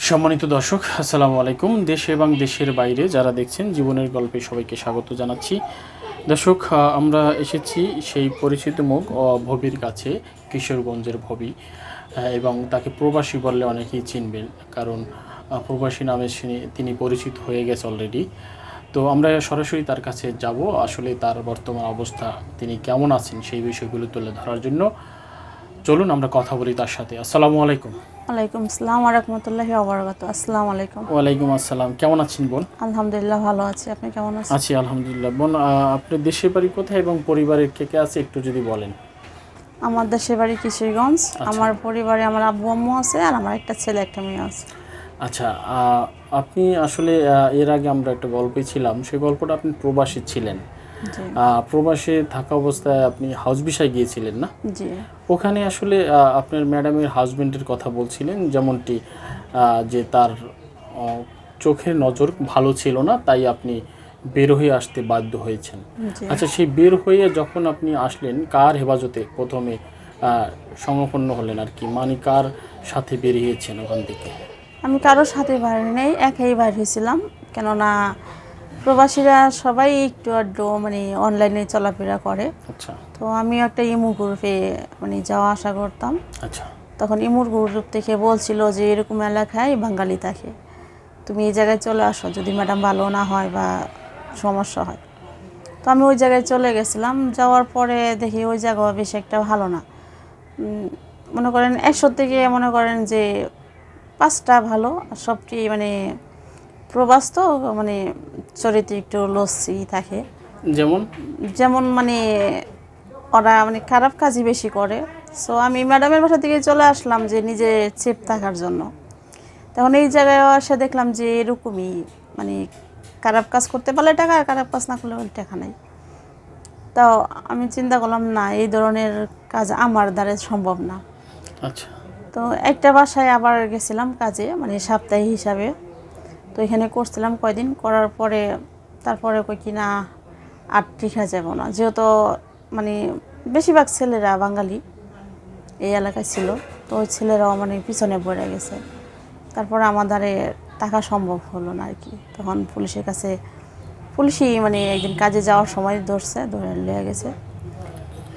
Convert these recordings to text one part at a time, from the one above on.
সম্মানিত দর্শক, আসসালামু আলাইকুম। দেশে এবং দেশের বাইরে যারা দেখছেন জীবনের গল্পে সবাইকে স্বাগত জানাচ্ছি। দর্শক, আমরা এসেছি সেই পরিচিত মুখ ভবির কাছে, কিশোরগঞ্জের ভবি। এবং তাকে প্রবাসী বললে অনেকেই চিনবেন, কারণ প্রবাসী নামে তিনি পরিচিত হয়ে গেছে অলরেডি। তো আমরা সরাসরি তার কাছে যাব, আসলে তার বর্তমান অবস্থা, তিনি কেমন আছেন সেই বিষয়গুলো তুলে ধরার জন্য। চলুন আমরা কথা বলি তার সাথে। আসসালামু আলাইকুম। ওয়ালাইকুম আসসালাম ওয়া রাহমাতুল্লাহি ওয়া বারাকাতুহু। আসসালামু আলাইকুম। ওয়ালাইকুম আসসালাম। কেমন আছেন বোন? আলহামদুলিল্লাহ ভালো আছি। আপনি কেমন আছেন? আছি আলহামদুলিল্লাহ। বোন, আপনার দেশের বাড়ি কোথায় এবং পরিবারের কে কে আছে একটু যদি বলেন। আমার দেশের বাড়ি কিশোরগঞ্জ। আচ্ছা। আমার পরিবারে আমার আব্বু আম্মু আছে আর আমার একটা ছেলে একটা মেয়ে আছে। আচ্ছা, আপনি আসলে এর আগে আমরা একটা গল্পে ছিলাম, সেই গল্পটা আপনি প্রবাসী ছিলেন। জি প্রবাসে থাকা অবস্থায় আপনি হাউস ভিসায় গিয়েছিলেন না? জি ওখানে আসলে আপনার ম্যাডামের হাজবেন্ডের কথা বলছিলেন, যেমনটি যে তার চোখের নজর ভালো ছিল না, তাই আপনি বের হয়ে আসতে বাধ্য হয়েছেন। জি আচ্ছা, সেই বের হয়ে যখন আপনি আসলেন, কার হেফাজতে প্রথমে সংপন্ন হলেন আর কি, মানে কার সাথে বেরিয়েছেন ওখান থেকে? আমি কারোর সাথে বাইরে নেই, একাই বাইর হয়েছিলাম। কেননা প্রবাসীরা সবাই একটু আধটু মানে অনলাইনে চলাফেরা করে। আচ্ছা তো আমিও একটা ইমু গ্রুপে মানে যাওয়া আসা করতাম। আচ্ছা তখন ইমুর গ্রুপ থেকে বলছিল যে এরকম এলাকায় বাঙালি থাকে, তুমি এই জায়গায় চলে আসো যদি ম্যাডাম ভালো না হয় বা সমস্যা হয়। তো আমি ওই জায়গায় চলে গেছিলাম। যাওয়ার পরে দেখি ওই জায়গা বেশি একটা ভালো না। মনে করেন 100 থেকে মনে করেন যে 5টা ভালো, আর সবটি মানে প্রবাস তো মানে চরিত্র একটু লস্যি থাকে। যেমন? যেমন মানে ওরা মানে খারাপ কাজই বেশি করে। সো আমি ম্যাডামের বাসা থেকে চলে আসলাম যে নিজে সেফ থাকার জন্য। তখন এই জায়গায় এসে দেখলাম যে এরকমই মানে খারাপ কাজ করতে পারলে টাকা, আর খারাপ কাজ না করলে টাকা নাই। তো আমি চিন্তা করলাম না, এই ধরনের কাজ আমার দ্বারা সম্ভব না। আচ্ছা তো একটা বাসায় আবার গেছিলাম কাজে, মানে সাপ্তাহিক হিসাবে। তো এখানে করছিলাম কয়দিন, করার পরে তারপরে কই কি না আর টিকা যাব না, যেহেতু মানে বেশিরভাগ ছেলেরা বাঙালি এই এলাকায় ছিল। তো ওই ছেলেরাও মানে পিছনে পড়ে গেছে। তারপরে আমার দ্বারে টাকা সম্ভব হলো না আর কি। তখন পুলিশের কাছে, পুলিশই মানে একদিন কাজে যাওয়ার সময় ধরছে, ধরে নিয়ে গেছে।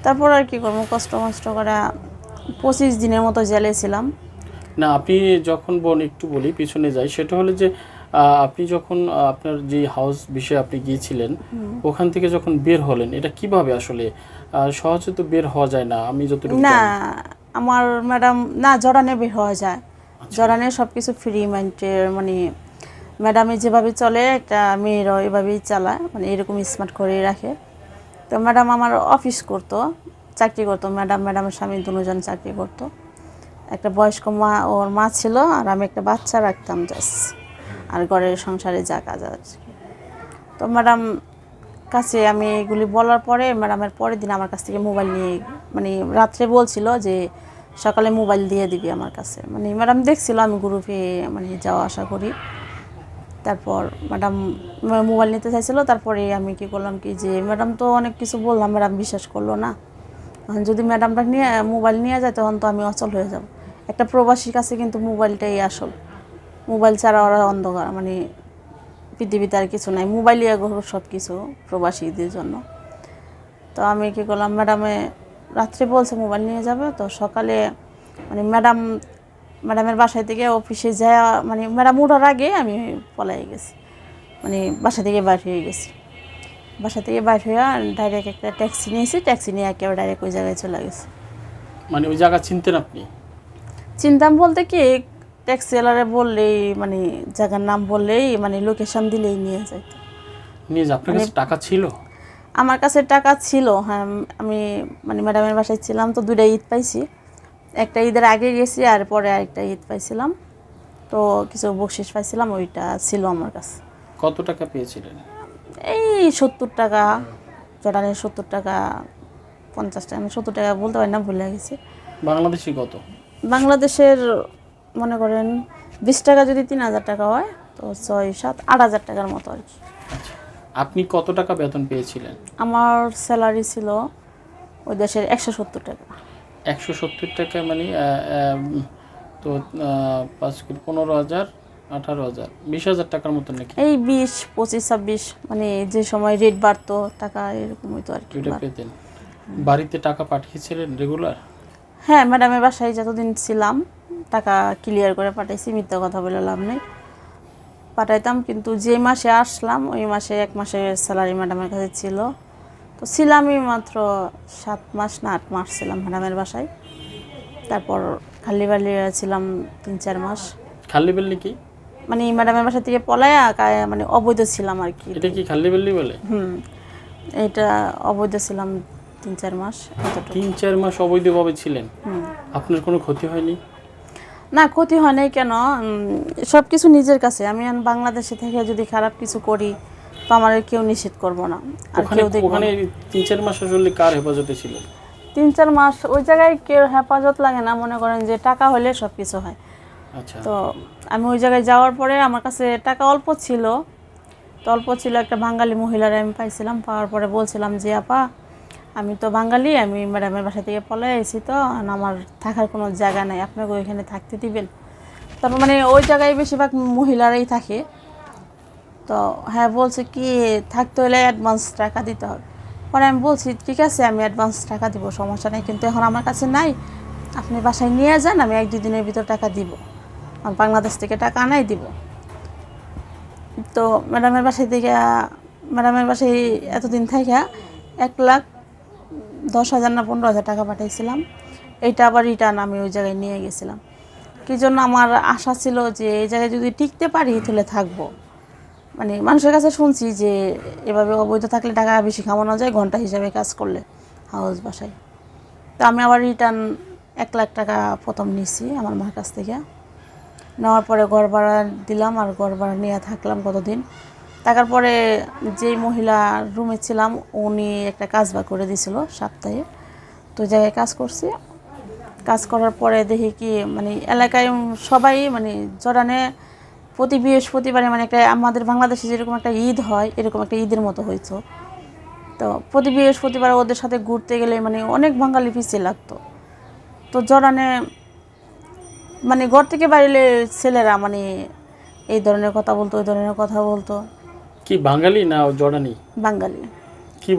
তারপর আর কি করবো, কষ্ট মষ্ট করে 25 দিনের মতো জেলে ছিলাম। না, আপনি যখন, বোন একটু বলি পিছনে যাই, সেটা হলো যে আপনি যখন আপনার যে হাউস বিষয়ে আপনি গিয়েছিলেন, ওখান থেকে যখন বের হলেন, এটা কিভাবে আসলে সহজে তো বের হওয়া যায় না, আমি যতটুকু না, জানি। আমার ম্যাডাম না, জরানে বের হওয়া যায়। জরানে সব কিছু ফ্রি মাইন্ডের, মানে ম্যাডামে যেভাবে চলে একটা মেয়েরাও এভাবেই চালায়, মানে এরকম স্মার্ট করেই রাখে। তো ম্যাডাম আমার অফিস করতো, চাকরি করতো। ম্যাডামের স্বামী দুজন চাকরি করতো। একটা বয়স্ক মা, ওর মা ছিল, আর আমি একটা বাচ্চা রাখতাম জাস্ট, আর ঘরের সংসারে যা কাজ আর কি। তো ম্যাডাম কাছে আমি এগুলি বলার পরে ম্যাডামের পরের দিন আমার কাছ থেকে মোবাইল নিয়ে, মানে রাত্রে বলছিল যে সকালে মোবাইল দিয়ে দিবি আমার কাছে। মানে ম্যাডাম দেখছিল আমি গ্রুপে মানে যাওয়া আসা করি। তারপর ম্যাডাম মোবাইল নিতে চাইছিল। তারপরে আমি কি করলাম কি, যে ম্যাডাম তো অনেক কিছু বললাম, ম্যাডাম বিশ্বাস করলো না। এখন যদি ম্যাডামটা নিয়ে মোবাইল নিয়ে যায় তখন তো আমি অচল হয়ে যাব। একটা প্রবাসীর কাছে কিন্তু মোবাইলটাই আসল। মোবাইল ছাড়া ওরা অন্ধকার, মানে পৃথিবীতে আর কিছু নাই। মোবাইলই সব কিছু প্রবাসীদের জন্য। তো আমি কী করলাম, ম্যাডামে রাত্রে বলছে মোবাইল নিয়ে যাবে, তো সকালে মানে ম্যাডামের বাসায় থেকে অফিসে যাওয়া, মানে ম্যাডাম ওঠার আগে আমি পলাই গেছি, মানে বাসা থেকে বাইর হয়ে গেছি। বাসা থেকে বাইর হয়ে ডাইরেক্ট একটা ট্যাক্সি নিয়েছি, ট্যাক্সি নিয়ে একেবারে ডাইরেক্ট ওই জায়গায় চলে গেছি। মানে ওই জায়গা চিনতেন আপনি? চিন্তাম বলতে কি, ট্যাক্সিওয়ালারে বললেই, মানে জায়গার নাম বললেই, মানে লোকেশন দিলেই নিয়ে যায়। নিয়ে যে আপনার মানে কাছে টাকা ছিল? আমার কাছে টাকা ছিল, হ্যাঁ। আমি মানে ম্যাডামের বাসায় ছিলাম তো 2টা ঈদ পাইছি। একটা ঈদের আগে গেছি, আর পরে আরেকটা ঈদ পাইছিলাম। তো কিছু বকশিস পাইছিলাম, ওইটা ছিল আমার কাছে। কত টাকা পেয়েছিলেন? এই 70 টাকা, জর্ডানের 70 টাকা, 50 টাকা, আমি 70 টাকা বলতে পারি না, ভুলে গেছি। বাংলাদেশি কত? বাংলাদেশের মনে করেন 20 টাকা যদি 3000 টাকা হয়, তো 6, 7, 8,000 টাকার মতো আর কি। আচ্ছা, আপনি কত টাকা বেতন পেয়েছিলেন? আমার স্যালারি ছিল ওই দেশের 170 টাকা। 170 টাকা, মানে তো 5 কোটি 15,000, 18,000, 20,000 টাকার মতন নাকি? এই 20, 25, 26 মানে যে সময় রেট বাড়তো টাকা এরকমই তো আর কি। এটা পেতেন। বাড়িতে টাকা পাঠিয়েছিলেন রেগুলার? হ্যাঁ, ম্যাডামের বাসায় যতদিন ছিলাম টাকা ক্লিয়ার করে পাঠাইছি, মিথ্যা কথা বলে লাভ নেই। পাঠাইতাম, কিন্তু যে মাসে আসলাম ওই মাসে 1 মাসের স্যালারি ম্যাডামের কাছে ছিল। তো ছিলামই মাত্র 7 মাস না 8 মাস ছিলাম ম্যাডামের বাসায়। তারপর খালি বালি ছিলাম 3-4 মাস। খাল্লি বেল্লি কি? মানে ম্যাডামের বাসা থেকে পলায়া মানে অবৈধ ছিলাম আর কি। এটা কি খাল্লি বেল্লি বলে? এটা অবৈধ ছিলাম 3-4 মাস এতটুকু। 3-4 মাস অবৈধভাবে ছিলেন? আপনার কোনো ক্ষতি হয়নি? না, ক্ষতি হয় নাই কেন, সব কিছু নিজের কাছে। আমি বাংলাদেশে থেকে যদি খারাপ কিছু করি তো আমার কেউ নিষেধ করবো না, আর কেউ দেখবো না। ওখানে 3-4 মাস আসলে কার হেফাজতে ছিলেন? 3-4 মাস ওই জায়গায় কেউ হেফাজত লাগে না, মনে করেন যে টাকা হলে সব কিছু হয়। আচ্ছা। তো আমি ওই জায়গায় যাওয়ার পরে আমার কাছে টাকা অল্প ছিল, তো অল্প ছিল, একটা বাঙালি মহিলার আমি পাইছিলাম। পাওয়ার পরে বলছিলাম যে আপা আমি তো বাঙালি, আমি ম্যাডামের বাসা থেকে পলাই আইছি, তো আমার থাকার কোনো জায়গা নাই, আপনাকে ওইখানে থাকতে দিবেন? তারপর মানে ওই জায়গায় বেশিরভাগ মহিলারাই থাকে। তো হ্যাঁ, বলছে কি থাকতে হলে অ্যাডভান্স টাকা দিতে হবে। পরে আমি বলছি ঠিক আছে আমি অ্যাডভান্স টাকা দিব, সমস্যা নেই, কিন্তু এখন আমার কাছে নাই, আপনি বাসায় নিয়ে যান, আমি 1-2 দিনের ভিতর টাকা দিব, আর বাংলাদেশ থেকে টাকা আনাই দিব। তো ম্যাডামের বাসায় এতদিন থেকে 1,10,000 না 15,000 টাকা পাঠাইছিলাম। এইটা আবার রিটার্ন আমি ওই জায়গায় নিয়ে গেছিলাম। কি জন্য আমার আশা ছিল যে এই জায়গায় যদি টিকতে পারি তাহলে থাকবো। মানে মানুষের কাছে শুনছি যে এভাবে অবৈধ থাকলে টাকা বেশি কামানো যায় ঘন্টা হিসাবে কাজ করলে হাউস বাসায়। তো আমি আবার রিটার্ন 1 লাখ টাকা প্রথম নিয়েছি আমার মার কাছ থেকে। নেওয়ার পরে ঘর ভাড়া দিলাম, আর ঘর ভাড়া নিয়ে থাকলাম কতদিন। থাকার পরে যেই মহিলা রুমে ছিলাম উনি একটা কাজ করে দিয়েছিল সপ্তাহে, তো জায়গায় কাজ করছি। কাজ করার পরে দেখি কি মানে এলাকায় সবাই মানে জড়ানে প্রতি বৃহস্পতিবারে মানে একটা আমাদের বাংলাদেশে যেরকম একটা ঈদ হয় এরকম একটা ঈদের মতো হয়েছে। তো প্রতি বৃহস্পতিবার ওদের সাথে ঘুরতে গেলে মানে অনেক বাঙালি পিছিয়ে লাগতো। তো জড়ানে মানে ঘর থেকে বাইরে ছেলেরা মানে এই ধরনের কথা বলতো, ওই ধরনের কথা বলতো। কি বাঙালি না জর্ডানি? বাঙালি। কি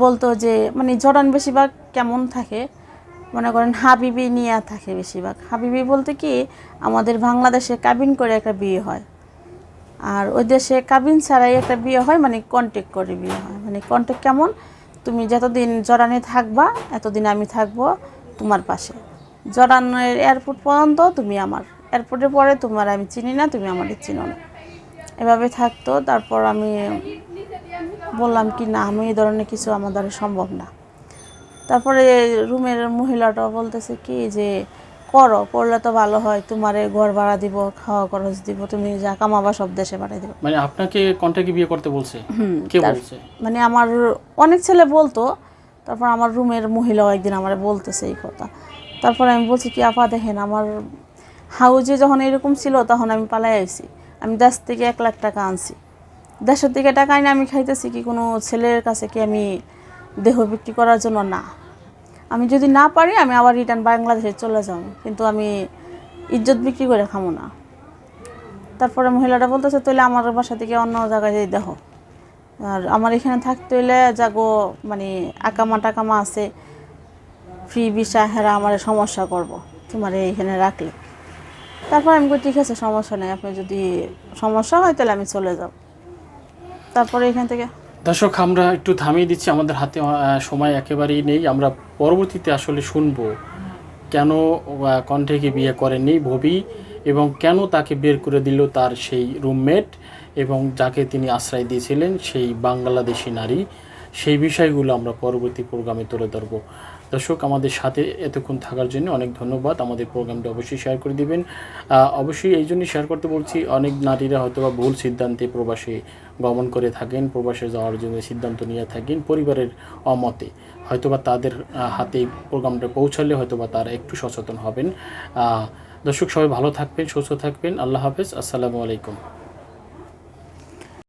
বলতো যে মানে জর্ডান বেশিরভাগ কেমন থাকে মনে করেন হাবিবি নিয়ে থাকে বেশিরভাগ। হাবিবি বলতে কি আমাদের বাংলাদেশে কাবিন করে একটা বিয়ে হয়, আর ওই দেশে কাবিন ছাড়াই একটা বিয়ে হয়, মানে কন্ট্যাক্ট করে বিয়ে হয়। মানে কন্ট্যাক্ট কেমন, তুমি যতদিন জর্ডানে থাকবা এতদিন আমি থাকবো তোমার পাশে, জর্ডানের এয়ারপোর্ট পর্যন্ত তুমি আমার, এয়ারপোর্টের পরে তোমার আমি চিনি না, তুমি আমাকে চিনো না, এভাবে থাকতো। তারপর আমি বললাম কি না আমি এই ধরনের কিছু আমার দ্বারা সম্ভব না। তারপরে রুমের মহিলাটাও বলতেছে কি যে করলে তো ভালো হয়, তোমারে ঘর ভাড়া দিব, খাওয়া খরচ দিব, তুমি যা কামাবা সব দেশে পাঠিয়ে দেবো। মানে আপনাকে কন্ট্রাক্টে বিয়ে করতে বলছে? কে বলছে? মানে আমার অনেক ছেলে বলতো, তারপর আমার রুমের মহিলাও একদিন আমার বলতেছে এই কথা। তারপর আমি বলছি কি আপা দেখেন আমার হাউজে যখন এরকম ছিল তখন আমি পালাই আইছি, আমি দেশ থেকে 1 লাখ টাকা আনছি, দেশের থেকে টাকা এনে আমি খাইতেছি কি কোনো ছেলের কাছে কি আমি দেহ বিক্রি করার জন্য না। আমি যদি না পারি আমি আবার রিটার্ন বাংলাদেশে চলে যাব, কিন্তু আমি ইজ্জত বিক্রি করে খামো না। তারপরে মহিলাটা বলতেছে তাহলে আমার বাসা থেকে অন্য জায়গায় যাই দেখো, আর আমার এখানে থাকতে হইলে যাগো মানে আকামা টাকামা আছে ফ্রি ভিসা, হেরা আমার সমস্যা করব তোমার এইখানে রাখলে। তারপর আমি বলি ঠিক আছে সমস্যা নেই, আপনি যদি সমস্যা হয় তাহলে আমি চলে যাব। তারপরে এখান থেকে দর্শক আমরা একটু থামিয়ে দিচ্ছি, আমাদের হাতে সময় একেবারেই নেই। আমরা পরবর্তীতে আসলে শুনবো কেন কণ্ঠেকে বিয়ে করেননি ভবি, এবং কেন তাকে বের করে দিল তার সেই রুমমেট, এবং যাকে তিনি আশ্রয় দিয়েছিলেন সেই বাংলাদেশি নারী। সেই বিষয়গুলো আমরা পরবর্তী প্রোগ্রামে তুলে ধরবো। দর্শক আমাদের সাথে এতক্ষণ থাকার জন্য অনেক ধন্যবাদ। আমাদের প্রোগ্রামটা অবশ্যই শেয়ার করে দিবেন। অবশ্যই এই জন্যই শেয়ার করতে বলছি, অনেক নারীরা হয়তো বা ভুল সিদ্ধান্তে প্রবাসে গমন করে থাকেন, প্রবাসে যাওয়ার জন্য সিদ্ধান্ত নিয়ে থাকেন পরিবারের অমতে। হয়তোবা তাদের হাতে প্রোগ্রামটা পৌঁছালে হয়তোবা তারা একটু সচেতন হবেন। দর্শক সবাই ভালো থাকবেন, সুস্থ থাকবেন। আল্লাহ হাফেজ, আসসালামু আলাইকুম।